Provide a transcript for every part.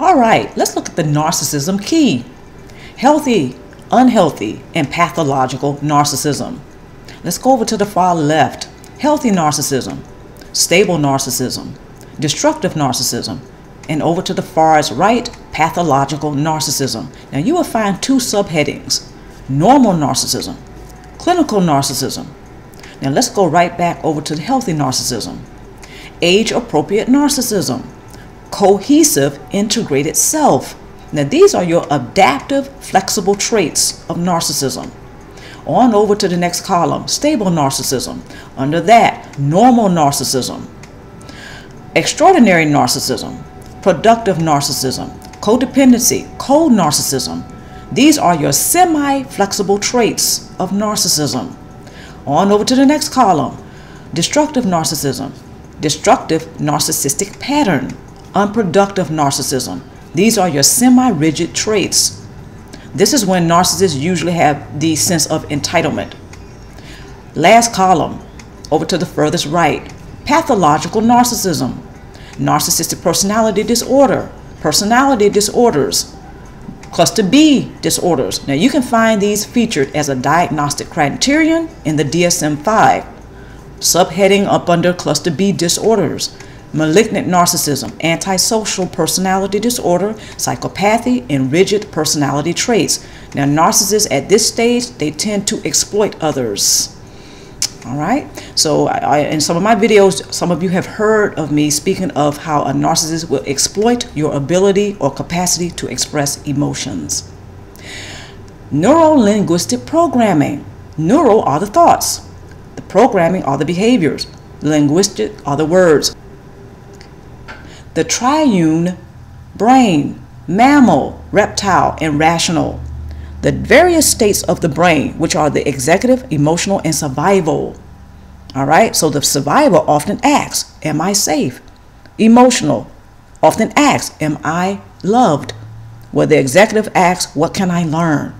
All right, let's look at the narcissism key. Healthy, unhealthy, and pathological narcissism. Let's go over to the far left. Healthy narcissism, stable narcissism, destructive narcissism, and over to the far right, pathological narcissism. Now you will find two subheadings: normal narcissism, clinical narcissism. Now let's go right back over to the healthy narcissism. Age-appropriate narcissism, cohesive integrated self. Now these are your adaptive, flexible traits of narcissism. On over to the next column, stable narcissism. Under that, normal narcissism, extraordinary narcissism, productive narcissism, codependency, cold narcissism. These are your semi-flexible traits of narcissism. On over to the next column, destructive narcissism, destructive narcissistic pattern, unproductive narcissism. These are your semi-rigid traits. This is when narcissists usually have the sense of entitlement. Last column, over to the furthest right, pathological narcissism, narcissistic personality disorder, personality disorders, cluster B disorders. Now you can find these featured as a diagnostic criterion in the DSM-5. Subheading up under cluster B disorders: malignant narcissism, antisocial personality disorder, psychopathy, and rigid personality traits. Now narcissists at this stage, they tend to exploit others. All right, so in some of my videos, some of you have heard of me speaking of how a narcissist will exploit your ability or capacity to express emotions. Neuro-linguistic programming. Neuro are the thoughts. The programming are the behaviors. Linguistic are the words. The triune brain, mammal, reptile, and rational. The various states of the brain, which are the executive, emotional, and survival. All right, so the survival often asks, am I safe? Emotional often asks, am I loved? Where the executive asks, what can I learn?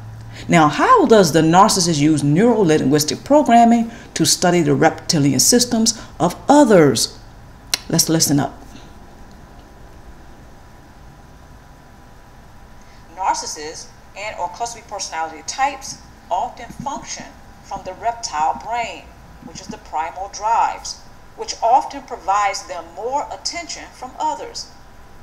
Now, how does the narcissist use neuro-linguistic programming to study the reptilian systems of others? Let's listen up. Narcissists and or cluster B personality types often function from the reptile brain, which is the primal drives, which often provides them more attention from others.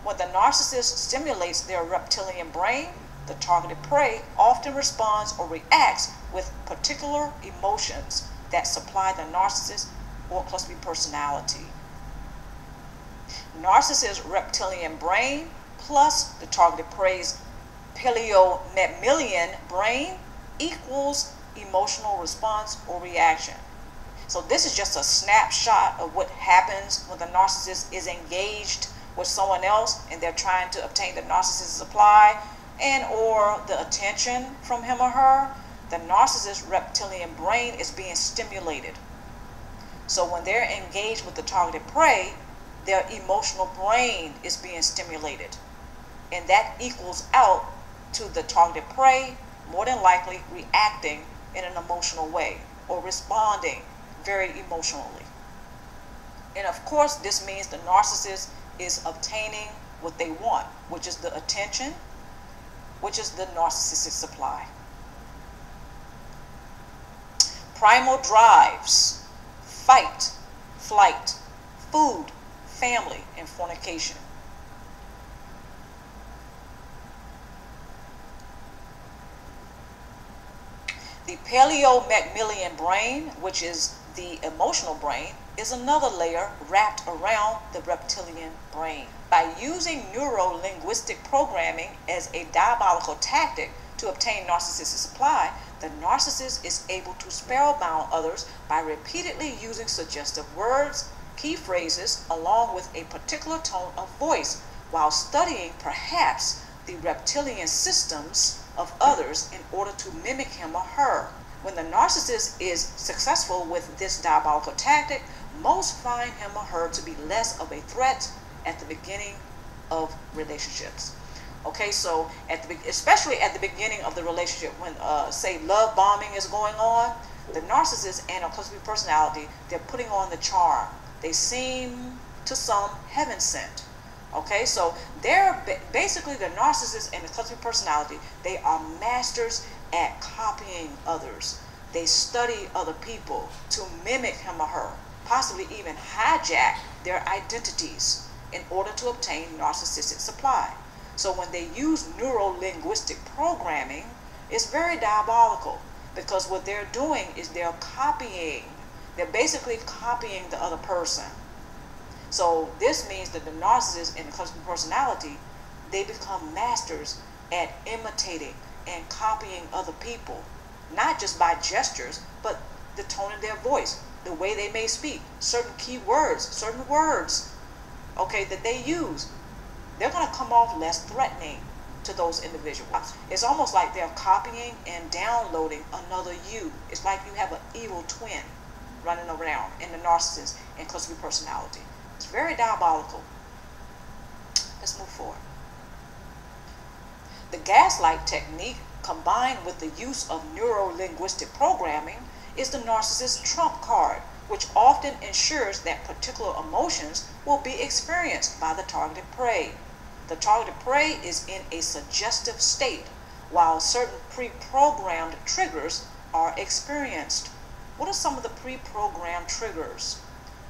When the narcissist stimulates their reptilian brain, the targeted prey often responds or reacts with particular emotions that supply the narcissist or cluster B personality. Narcissist's reptilian brain plus the targeted prey's mammalian brain equals emotional response or reaction. So this is just a snapshot of what happens when the narcissist is engaged with someone else and they're trying to obtain the narcissist's supply and or the attention from him or her. The narcissist's reptilian brain is being stimulated. So when they're engaged with the targeted prey, their emotional brain is being stimulated, and that equals out to the targeted prey more than likely reacting in an emotional way or responding very emotionally. And of course, this means the narcissist is obtaining what they want, which is the attention, which is the narcissistic supply. Primal drives: fight, flight, food, family, and fornication. The paleo-mammalian brain, which is the emotional brain, is another layer wrapped around the reptilian brain. By using neuro-linguistic programming as a diabolical tactic to obtain narcissistic supply, the narcissist is able to spellbound others by repeatedly using suggestive words, key phrases, along with a particular tone of voice, while studying perhaps the reptilian systems of others in order to mimic him or her. When the narcissist is successful with this diabolical tactic, most find him or her to be less of a threat at the beginning of relationships. Okay, so especially at the beginning of the relationship, when say love bombing is going on, the narcissist and a cluster B personality, they're putting on the charm. They seem to some heaven sent. Okay, so they're basically the narcissist and the cluster personality. They are masters at copying others. They study other people to mimic him or her, possibly even hijack their identities in order to obtain narcissistic supply. So when they use neuro-linguistic programming, it's very diabolical, because what they're doing is they're copying. They're basically copying the other person. So this means that the narcissist and the cluster personality, they become masters at imitating and copying other people, not just by gestures, but the tone of their voice, the way they may speak, certain key words, certain words, okay, that they use. They're going to come off less threatening to those individuals. It's almost like they're copying and downloading another you. It's like you have an evil twin running around in the narcissist and cluster personality. It's very diabolical. Let's move forward. The gaslight technique, combined with the use of neuro-linguistic programming, is the narcissist's trump card, which often ensures that particular emotions will be experienced by the targeted prey. The targeted prey is in a suggestive state, while certain pre-programmed triggers are experienced. What are some of the pre-programmed triggers?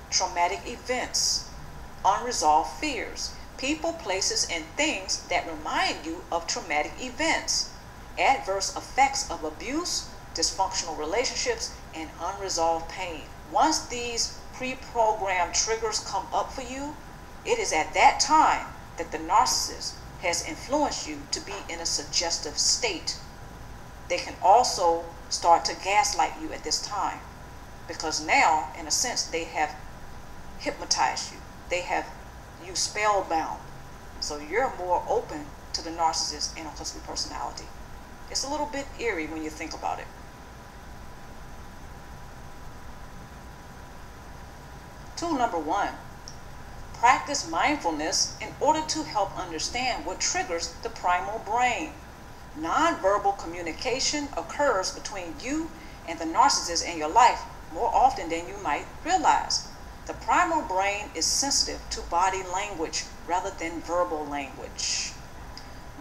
Traumatic events, unresolved fears, people, places, and things that remind you of traumatic events, adverse effects of abuse, dysfunctional relationships, and unresolved pain. Once these pre-programmed triggers come up for you, it is at that time that the narcissist has influenced you to be in a suggestive state. They can also start to gaslight you at this time, because now, in a sense, they have hypnotized you. They have you spellbound. So you're more open to the narcissist and cluster personality. It's a little bit eerie when you think about it. Tool number 1. Practice mindfulness in order to help understand what triggers the primal brain. Nonverbal communication occurs between you and the narcissist in your life more often than you might realize. The primal brain is sensitive to body language rather than verbal language.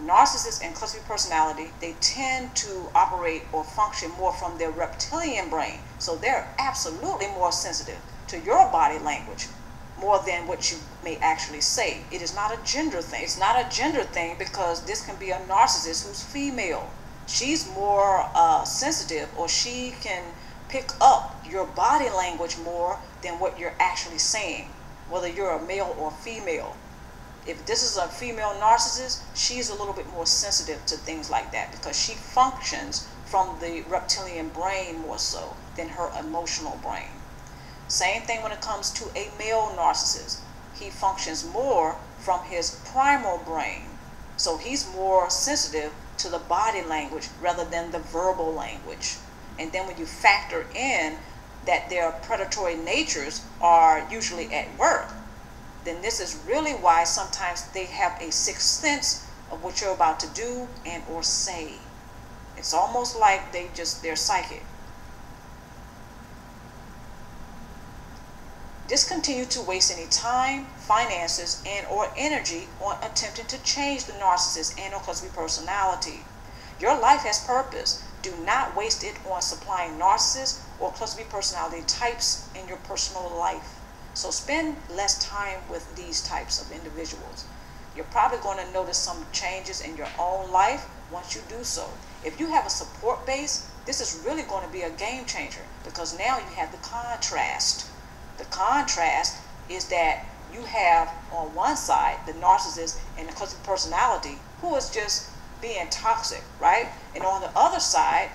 Narcissists and cluster personality, they tend to operate or function more from their reptilian brain. So they're absolutely more sensitive to your body language more than what you may actually say. It is not a gender thing. It's not a gender thing because this can be a narcissist who's female. She's more sensitive, or she can pick up your body language more than what you're actually saying, whether you're a male or female. If this is a female narcissist, she's a little bit more sensitive to things like that because she functions from the reptilian brain more so than her emotional brain. Same thing when it comes to a male narcissist. He functions more from his primal brain. So he's more sensitive to the body language rather than the verbal language. And then when you factor in that their predatory natures are usually at work, then this is really why sometimes they have a sixth sense of what you're about to do and or say. It's almost like they're psychic. Discontinue to waste any time, finances, and or energy on attempting to change the narcissist and or cluster personality. Your life has purpose. Do not waste it on supplying narcissists or cluster personality types in your personal life. So spend less time with these types of individuals. You're probably going to notice some changes in your own life once you do so. If you have a support base, this is really going to be a game changer because now you have the contrast. The contrast is that you have on one side the narcissist and the cluster personality who is just being toxic, right? And on the other side,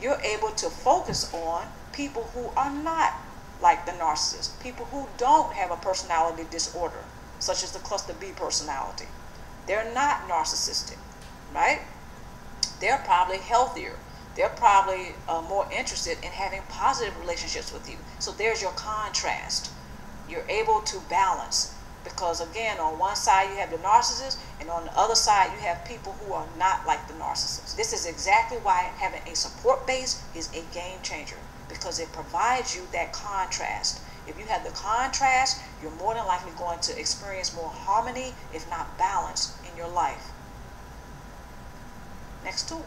you're able to focus on people who are not like the narcissist, people who don't have a personality disorder, such as the cluster B personality. They're not narcissistic, right? They're probably healthier. They're probably more interested in having positive relationships with you. So there's your contrast. You're able to balance because, again, on one side you have the narcissist and on the other side you have people who are not like the narcissist. This is exactly why having a support base is a game changer because it provides you that contrast. If you have the contrast, you're more than likely going to experience more harmony, if not balance, in your life. Next tool.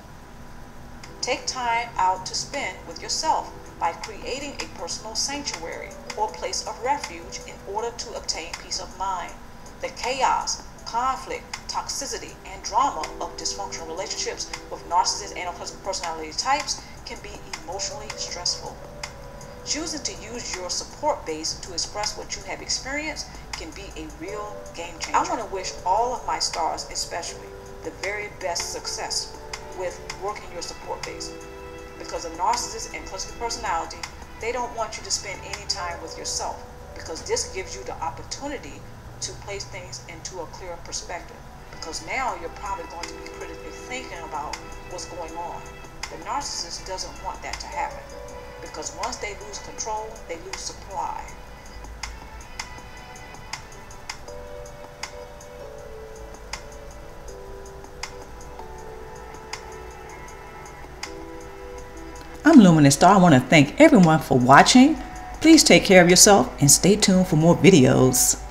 Take time out to spend with yourself by creating a personal sanctuary or place of refuge in order to obtain peace of mind. The chaos, conflict, toxicity, and drama of dysfunctional relationships with narcissists and personality types can be emotionally stressful. Choosing to use your support base to express what you have experienced can be a real game changer. I want to wish all of my stars, especially, the very best success with working your support base. Because a narcissist and cluster personality, they don't want you to spend any time with yourself, because this gives you the opportunity to place things into a clearer perspective. Because now you're probably going to be critically thinking about what's going on. The narcissist doesn't want that to happen, because once they lose control, they lose supply. I'm Luminousz Star. I want to thank everyone for watching. Please take care of yourself and stay tuned for more videos.